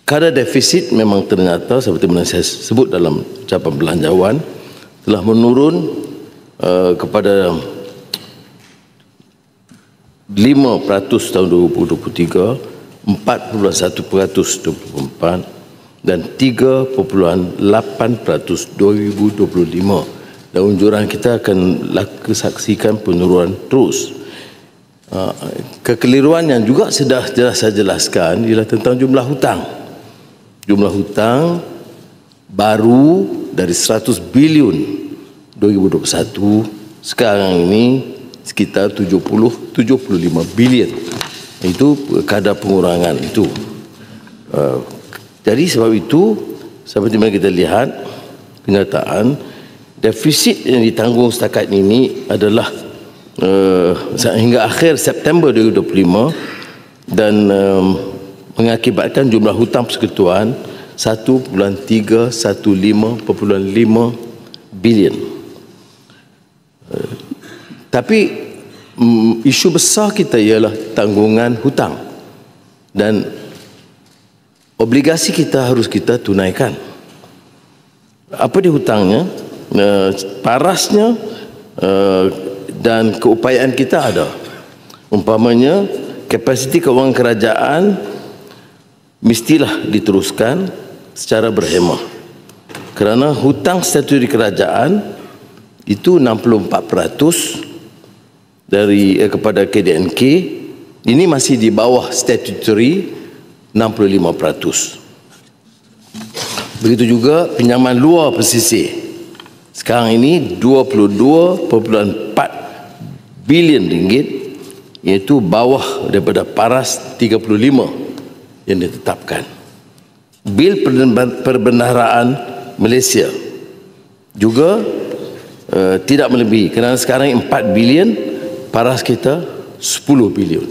Kadar defisit memang ternyata seperti mana saya sebut dalam ucapan belanjawan telah menurun kepada 5% tahun 2023, 4.1% 2024 dan 3.8% 2025. Dan unjuran kita akan saksikan penurunan terus. Kekeliruan yang juga sudah jelas saya jelaskan ialah tentang jumlah hutang. Jumlah hutang baru dari 100 bilion 2021 sekarang ini sekitar 75 bilion. Itu kadar pengurangan itu. Jadi sebab itu seperti mana kita lihat kenyataan defisit yang ditanggung setakat ini adalah hingga akhir September 2025 dan mengakibatkan jumlah hutang persekutuan 1.315.5 bilion. Tapi isu besar kita ialah tanggungan hutang dan obligasi kita harus kita tunaikan. Apa dia hutangnya? Parasnya dan keupayaan kita ada. Umpamanya kapasiti kewangan kerajaan mestilah diteruskan secara berhemah. Kerana hutang statutari kerajaan itu 64% dari kepada KDNK, ini masih di bawah statutory 65%. Begitu juga pinjaman luar pesisir. Sekarang ini 22.4 bilion ringgit, iaitu bawah daripada paras 35 yang ditetapkan. Bil perbendaharaan Malaysia juga tidak melebihi, kerana sekarang 4 bilion, paras kita 10 bilion.